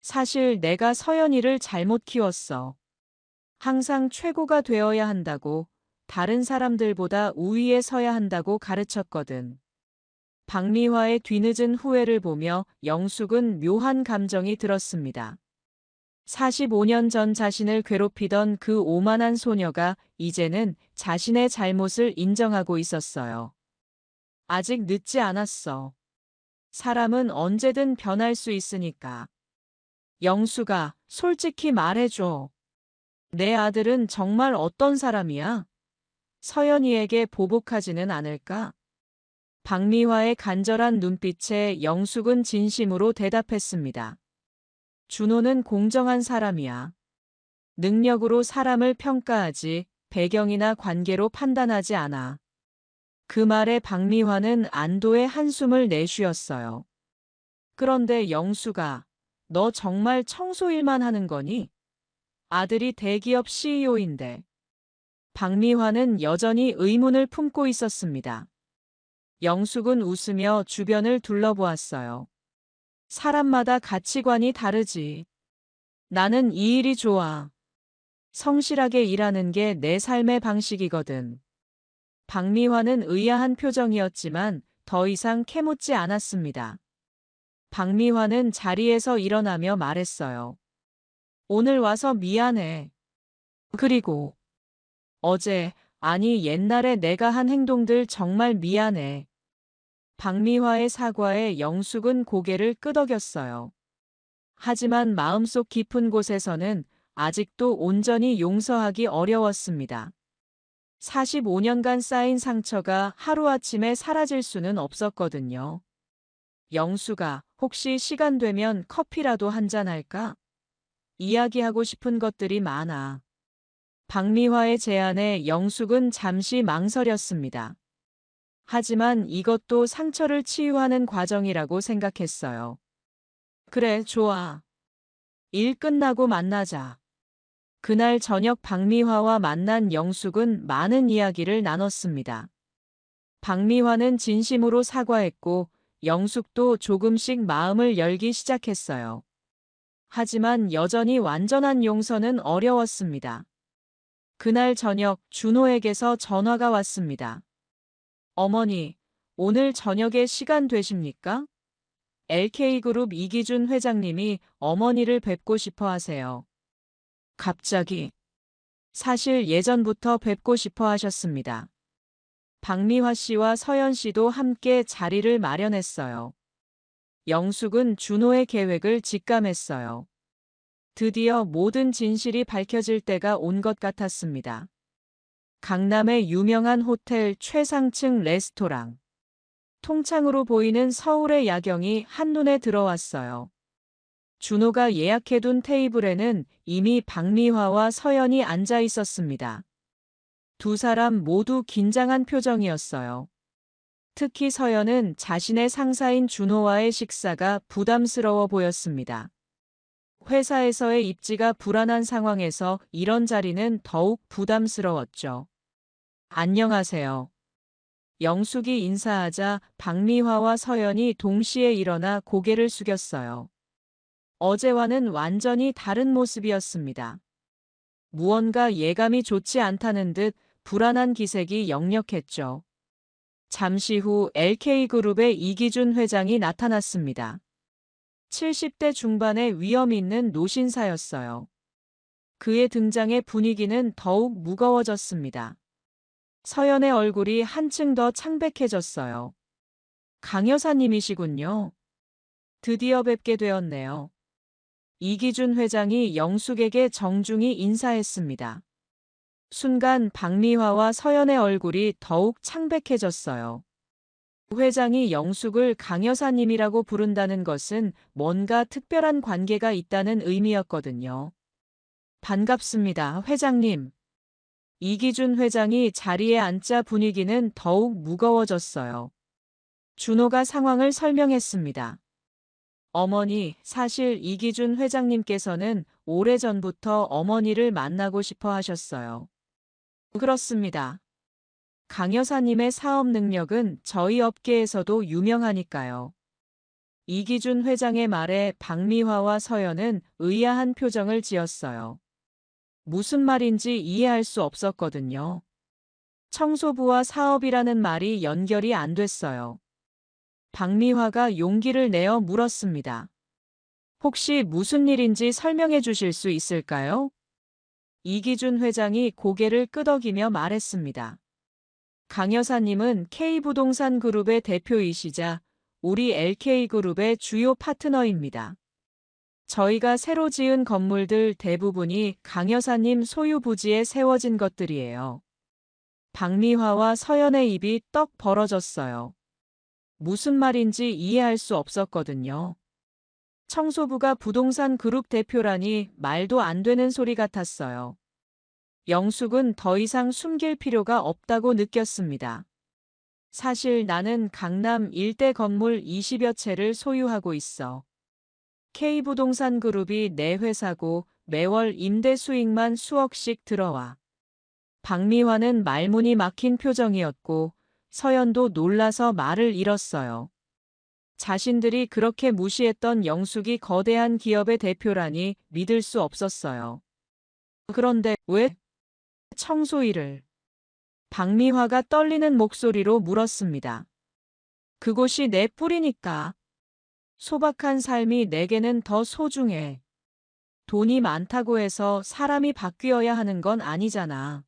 사실 내가 서연이를 잘못 키웠어. 항상 최고가 되어야 한다고, 다른 사람들보다 우위에 서야 한다고 가르쳤거든. 박미화의 뒤늦은 후회를 보며 영숙은 묘한 감정이 들었습니다. 45년 전 자신을 괴롭히던 그 오만한 소녀가 이제는 자신의 잘못을 인정하고 있었어요. 아직 늦지 않았어. 사람은 언제든 변할 수 있으니까. 영숙아, 솔직히 말해줘. 내 아들은 정말 어떤 사람이야? 서연이에게 보복하지는 않을까? 박미화의 간절한 눈빛에 영숙은 진심으로 대답했습니다. 준호는 공정한 사람이야. 능력으로 사람을 평가하지 배경이나 관계로 판단하지 않아. 그 말에 박미화는 안도의 한숨을 내쉬었어요. 그런데 영숙아, 너 정말 청소일만 하는 거니? 아들이 대기업 CEO인데. 박미화는 여전히 의문을 품고 있었습니다. 영숙은 웃으며 주변을 둘러보았어요. 사람마다 가치관이 다르지. 나는 이 일이 좋아. 성실하게 일하는 게 내 삶의 방식이거든. 박미화는 의아한 표정이었지만 더 이상 캐묻지 않았습니다. 박미화는 자리에서 일어나며 말했어요. 오늘 와서 미안해. 그리고 어제, 아니 옛날에 내가 한 행동들 정말 미안해. 박미화의 사과에 영숙은 고개를 끄덕였어요. 하지만 마음속 깊은 곳에서는 아직도 온전히 용서하기 어려웠습니다. 45년간 쌓인 상처가 하루아침에 사라질 수는 없었거든요. 영숙아, 혹시 시간 되면 커피라도 한잔 할까? 이야기하고 싶은 것들이 많아. 박미화의 제안에 영숙은 잠시 망설였습니다. 하지만 이것도 상처를 치유하는 과정이라고 생각했어요. 그래, 좋아. 일 끝나고 만나자. 그날 저녁 박미화와 만난 영숙은 많은 이야기를 나눴습니다. 박미화는 진심으로 사과했고 영숙도 조금씩 마음을 열기 시작했어요. 하지만 여전히 완전한 용서는 어려웠습니다. 그날 저녁 준호에게서 전화가 왔습니다. 어머니, 오늘 저녁에 시간 되십니까? LK그룹 이기준 회장님이 어머니를 뵙고 싶어 하세요. 갑자기. 사실 예전부터 뵙고 싶어 하셨습니다. 박미화 씨와 서연 씨도 함께 자리를 마련했어요. 영숙은 준호의 계획을 직감했어요. 드디어 모든 진실이 밝혀질 때가 온 것 같았습니다. 강남의 유명한 호텔 최상층 레스토랑. 통창으로 보이는 서울의 야경이 한눈에 들어왔어요. 준호가 예약해둔 테이블에는 이미 박미화와 서연이 앉아 있었습니다. 두 사람 모두 긴장한 표정이었어요. 특히 서연은 자신의 상사인 준호와의 식사가 부담스러워 보였습니다. 회사에서의 입지가 불안한 상황에서 이런 자리는 더욱 부담스러웠죠. 안녕하세요. 영숙이 인사하자 박미화와 서연이 동시에 일어나 고개를 숙였어요. 어제와는 완전히 다른 모습이었습니다. 무언가 예감이 좋지 않다는 듯 불안한 기색이 역력했죠. 잠시 후 LK그룹의 이기준 회장이 나타났습니다. 70대 중반의 위험 있는 노신사였어요. 그의 등장에 분위기는 더욱 무거워졌습니다. 서연의 얼굴이 한층 더 창백해졌어요. 강 여사님이시군요. 드디어 뵙게 되었네요. 이기준 회장이 영숙에게 정중히 인사했습니다. 순간 박미화와 서연의 얼굴이 더욱 창백해졌어요. 회장이 영숙을 강 여사님이라고 부른다는 것은 뭔가 특별한 관계가 있다는 의미였거든요. 반갑습니다, 회장님. 이기준 회장이 자리에 앉자 분위기는 더욱 무거워졌어요. 준호가 상황을 설명했습니다. 어머니, 사실 이기준 회장님께서는 오래전부터 어머니를 만나고 싶어 하셨어요. 그렇습니다. 강 여사님의 사업 능력은 저희 업계에서도 유명하니까요. 이기준 회장의 말에 박미화와 서연은 의아한 표정을 지었어요. 무슨 말인지 이해할 수 없었거든요. 청소부와 사업이라는 말이 연결이 안 됐어요. 박미화가 용기를 내어 물었습니다. 혹시 무슨 일인지 설명해 주실 수 있을까요? 이기준 회장이 고개를 끄덕이며 말했습니다. 강 여사님은 K부동산 그룹의 대표이시자 우리 LK그룹의 주요 파트너입니다. 저희가 새로 지은 건물들 대부분이 강 여사님 소유 부지에 세워진 것들이에요. 박미화와 서연의 입이 떡 벌어졌어요. 무슨 말인지 이해할 수 없었거든요. 청소부가 부동산 그룹 대표라니 말도 안 되는 소리 같았어요. 영숙은 더 이상 숨길 필요가 없다고 느꼈습니다. 사실 나는 강남 일대 건물 20여 채를 소유하고 있어. K부동산 그룹이 내 회사고 매월 임대 수익만 수억씩 들어와. 박미화는 말문이 막힌 표정이었고 서연도 놀라서 말을 잃었어요. 자신들이 그렇게 무시했던 영숙이 거대한 기업의 대표라니 믿을 수 없었어요. 그런데 왜 청소 일을? 박미화가 떨리는 목소리로 물었습니다. 그곳이 내 뿌리니까. 소박한 삶이 내게는 더 소중해. 돈이 많다고 해서 사람이 바뀌어야 하는 건 아니잖아.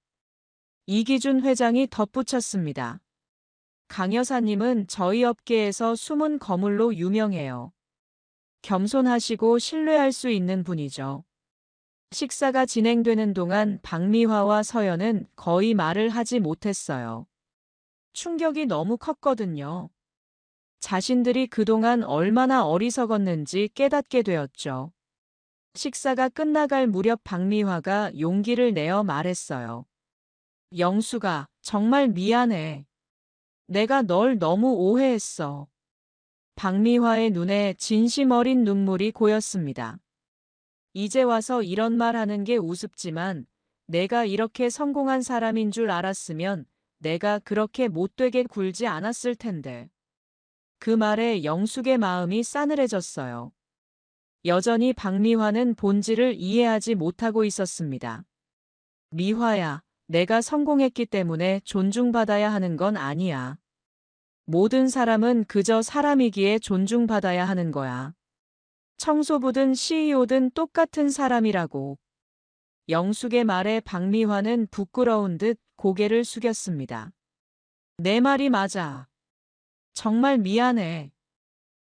이기준 회장이 덧붙였습니다. 강 여사님은 저희 업계에서 숨은 거물로 유명해요. 겸손하시고 신뢰할 수 있는 분이죠. 식사가 진행되는 동안 박미화와 서연은 거의 말을 하지 못했어요. 충격이 너무 컸거든요. 자신들이 그동안 얼마나 어리석었는지 깨닫게 되었죠. 식사가 끝나갈 무렵 박미화가 용기를 내어 말했어요. 영숙아, 정말 미안해. 내가 널 너무 오해했어. 박미화의 눈에 진심 어린 눈물이 고였습니다. 이제 와서 이런 말 하는 게 우습지만 내가 이렇게 성공한 사람인 줄 알았으면 내가 그렇게 못되게 굴지 않았을 텐데. 그 말에 영숙의 마음이 싸늘해졌어요. 여전히 박미화는 본질을 이해하지 못하고 있었습니다. 미화야, 내가 성공했기 때문에 존중받아야 하는 건 아니야. 모든 사람은 그저 사람이기에 존중받아야 하는 거야. 청소부든 CEO든 똑같은 사람이라고. 영숙의 말에 박미화는 부끄러운 듯 고개를 숙였습니다. 내 말이 맞아. 정말 미안해.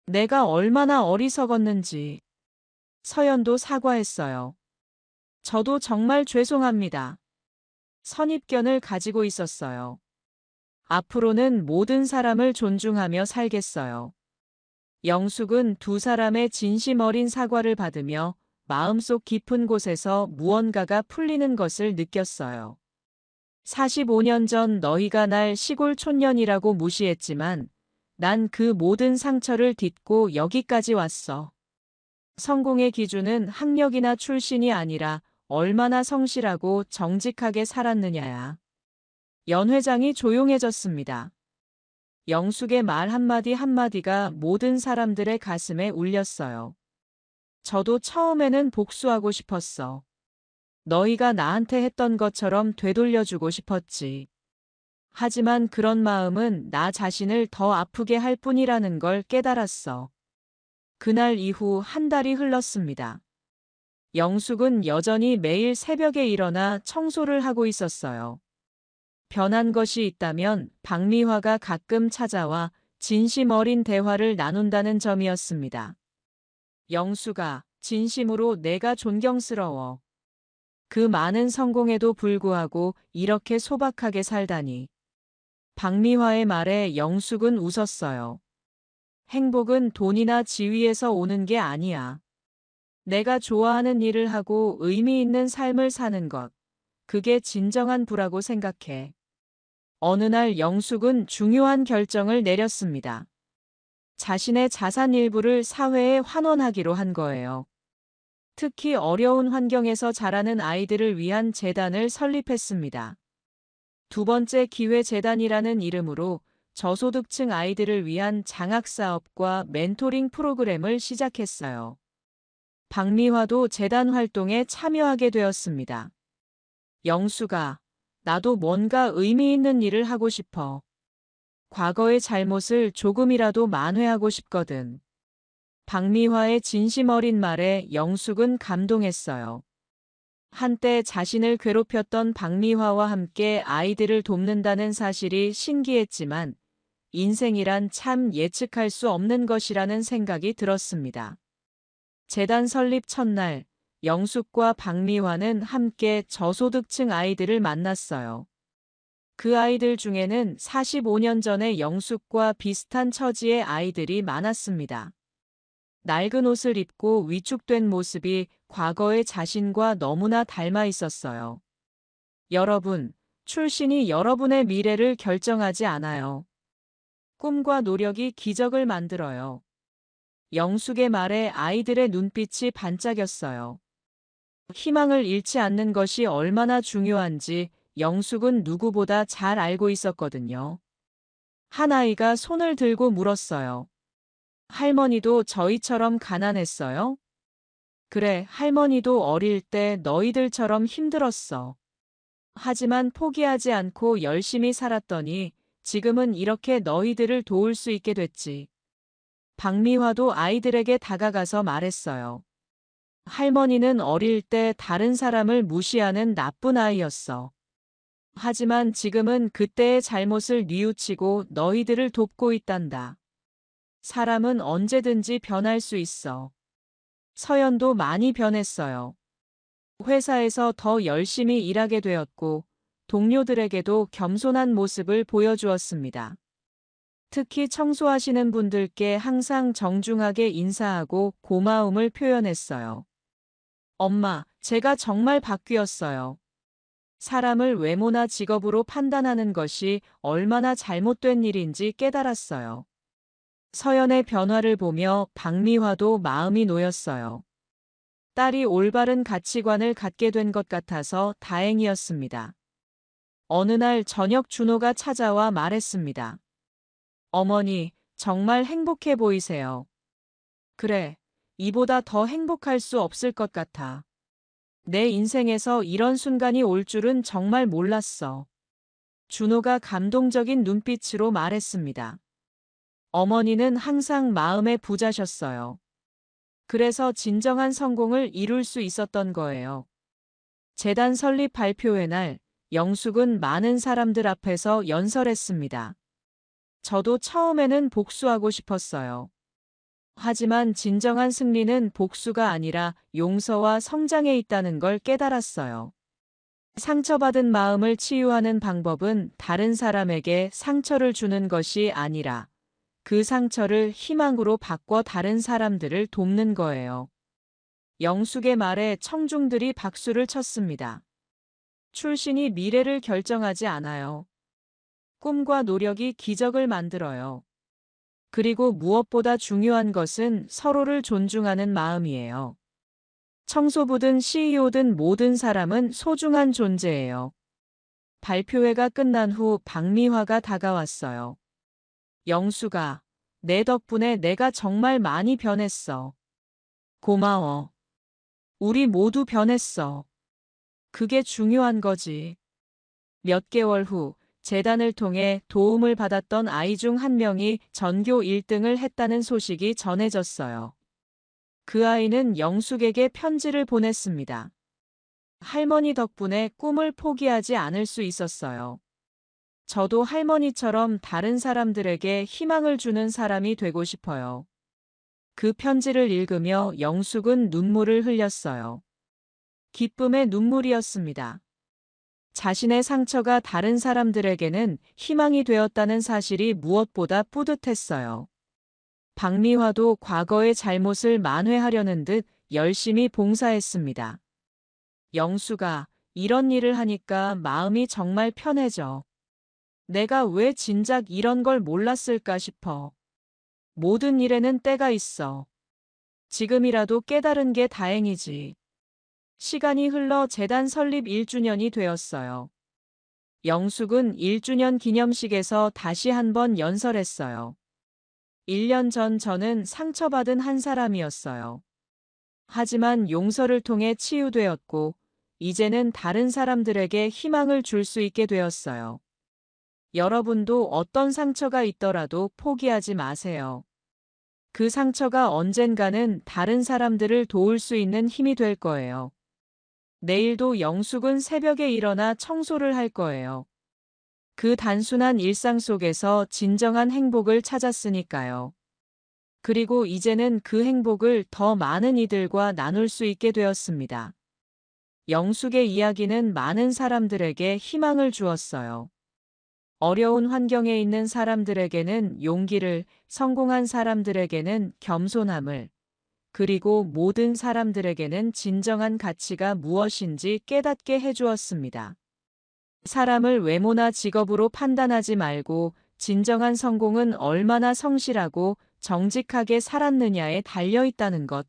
내가 얼마나 어리석었는지. 서연도 사과했어요. 저도 정말 죄송합니다. 선입견을 가지고 있었어요. 앞으로는 모든 사람을 존중하며 살겠어요. 영숙은 두 사람의 진심 어린 사과를 받으며 마음속 깊은 곳에서 무언가가 풀리는 것을 느꼈어요. 45년 전 너희가 날 시골 촌년이라고 무시했지만 난 그 모든 상처를 딛고 여기까지 왔어. 성공의 기준은 학력이나 출신이 아니라 얼마나 성실하고 정직하게 살았느냐야. 연 회장이 조용해졌습니다. 영숙의 말 한마디 한마디가 모든 사람들의 가슴에 울렸어요. 저도 처음에는 복수하고 싶었어. 너희가 나한테 했던 것처럼 되돌려주고 싶었지. 하지만 그런 마음은 나 자신을 더 아프게 할 뿐이라는 걸 깨달았어. 그날 이후 한 달이 흘렀습니다. 영숙은 여전히 매일 새벽에 일어나 청소를 하고 있었어요. 변한 것이 있다면 박미화가 가끔 찾아와 진심 어린 대화를 나눈다는 점이었습니다. 영수가 진심으로 내가 존경스러워. 그 많은 성공에도 불구하고 이렇게 소박하게 살다니. 박미화의 말에 영숙은 웃었어요. 행복은 돈이나 지위에서 오는 게 아니야. 내가 좋아하는 일을 하고 의미 있는 삶을 사는 것. 그게 진정한 부라고 생각해. 어느 날 영숙은 중요한 결정을 내렸습니다. 자신의 자산 일부를 사회에 환원하기로 한 거예요. 특히 어려운 환경에서 자라는 아이들을 위한 재단을 설립했습니다. 두 번째 기회재단이라는 이름으로 저소득층 아이들을 위한 장학사업과 멘토링 프로그램을 시작했어요. 박미화도 재단 활동에 참여하게 되었습니다. 영수가 나도 뭔가 의미 있는 일을 하고 싶어. 과거의 잘못을 조금이라도 만회하고 싶거든. 박미화의 진심 어린 말에 영숙은 감동했어요. 한때 자신을 괴롭혔던 박미화와 함께 아이들을 돕는다는 사실이 신기했지만 인생이란 참 예측할 수 없는 것이라는 생각이 들었습니다. 재단 설립 첫날, 영숙과 박미화는 함께 저소득층 아이들을 만났어요. 그 아이들 중에는 45년 전의 영숙과 비슷한 처지의 아이들이 많았습니다. 낡은 옷을 입고 위축된 모습이 과거의 자신과 너무나 닮아 있었어요. 여러분, 출신이 여러분의 미래를 결정하지 않아요. 꿈과 노력이 기적을 만들어요. 영숙의 말에 아이들의 눈빛이 반짝였어요. 희망을 잃지 않는 것이 얼마나 중요한지 영숙은 누구보다 잘 알고 있었거든요. 한 아이가 손을 들고 물었어요. 할머니도 저희처럼 가난했어요? 그래, 할머니도 어릴 때 너희들처럼 힘들었어. 하지만 포기하지 않고 열심히 살았더니 지금은 이렇게 너희들을 도울 수 있게 됐지. 박미화도 아이들에게 다가가서 말했어요. 할머니는 어릴 때 다른 사람을 무시하는 나쁜 아이였어. 하지만 지금은 그때의 잘못을 뉘우치고 너희들을 돕고 있단다. 사람은 언제든지 변할 수 있어. 서연도 많이 변했어요. 회사에서 더 열심히 일하게 되었고, 동료들에게도 겸손한 모습을 보여주었습니다. 특히 청소하시는 분들께 항상 정중하게 인사하고 고마움을 표현했어요. 엄마, 제가 정말 바뀌었어요. 사람을 외모나 직업으로 판단하는 것이 얼마나 잘못된 일인지 깨달았어요. 서연의 변화를 보며 박미화도 마음이 놓였어요. 딸이 올바른 가치관을 갖게 된 것 같아서 다행이었습니다. 어느 날 저녁 준호가 찾아와 말했습니다. 어머니, 정말 행복해 보이세요. 그래, 이보다 더 행복할 수 없을 것 같아. 내 인생에서 이런 순간이 올 줄은 정말 몰랐어. 준호가 감동적인 눈빛으로 말했습니다. 어머니는 항상 마음의 부자셨어요. 그래서 진정한 성공을 이룰 수 있었던 거예요. 재단 설립 발표회 날, 영숙은 많은 사람들 앞에서 연설했습니다. 저도 처음에는 복수하고 싶었어요. 하지만 진정한 승리는 복수가 아니라 용서와 성장에 있다는 걸 깨달았어요. 상처받은 마음을 치유하는 방법은 다른 사람에게 상처를 주는 것이 아니라 그 상처를 희망으로 바꿔 다른 사람들을 돕는 거예요. 영숙의 말에 청중들이 박수를 쳤습니다. 출신이 미래를 결정하지 않아요. 꿈과 노력이 기적을 만들어요. 그리고 무엇보다 중요한 것은 서로를 존중하는 마음이에요. 청소부든 CEO든 모든 사람은 소중한 존재예요. 발표회가 끝난 후 박미화가 다가왔어요. 영수가, 내 덕분에 내가 정말 많이 변했어. 고마워. 우리 모두 변했어. 그게 중요한 거지. 몇 개월 후 재단을 통해 도움을 받았던 아이 중 한 명이 전교 1등을 했다는 소식이 전해졌어요. 그 아이는 영숙에게 편지를 보냈습니다. 할머니 덕분에 꿈을 포기하지 않을 수 있었어요. 저도 할머니처럼 다른 사람들에게 희망을 주는 사람이 되고 싶어요. 그 편지를 읽으며 영숙은 눈물을 흘렸어요. 기쁨의 눈물이었습니다. 자신의 상처가 다른 사람들에게는 희망이 되었다는 사실이 무엇보다 뿌듯했어요. 박미화도 과거의 잘못을 만회하려는 듯 열심히 봉사했습니다. 영수가 이런 일을 하니까 마음이 정말 편해져. 내가 왜 진작 이런 걸 몰랐을까 싶어. 모든 일에는 때가 있어. 지금이라도 깨달은 게 다행이지. 시간이 흘러 재단 설립 1주년이 되었어요. 영숙은 1주년 기념식에서 다시 한번 연설했어요. 1년 전 저는 상처받은 한 사람이었어요. 하지만 용서를 통해 치유되었고, 이제는 다른 사람들에게 희망을 줄 수 있게 되었어요. 여러분도 어떤 상처가 있더라도 포기하지 마세요. 그 상처가 언젠가는 다른 사람들을 도울 수 있는 힘이 될 거예요. 내일도 영숙은 새벽에 일어나 청소를 할 거예요. 그 단순한 일상 속에서 진정한 행복을 찾았으니까요. 그리고 이제는 그 행복을 더 많은 이들과 나눌 수 있게 되었습니다. 영숙의 이야기는 많은 사람들에게 희망을 주었어요. 어려운 환경에 있는 사람들에게는 용기를, 성공한 사람들에게는 겸손함을, 그리고 모든 사람들에게는 진정한 가치가 무엇인지 깨닫게 해주었습니다. 사람을 외모나 직업으로 판단하지 말고 진정한 성공은 얼마나 성실하고 정직하게 살았느냐에 달려 있다는 것.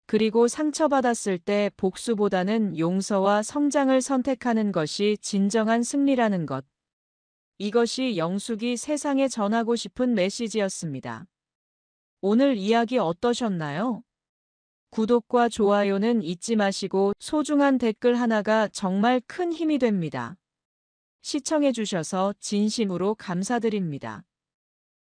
그리고 상처받았을 때 복수보다는 용서와 성장을 선택하는 것이 진정한 승리라는 것. 이것이 영숙이 세상에 전하고 싶은 메시지였습니다. 오늘 이야기 어떠셨나요? 구독과 좋아요는 잊지 마시고 소중한 댓글 하나가 정말 큰 힘이 됩니다. 시청해주셔서 진심으로 감사드립니다.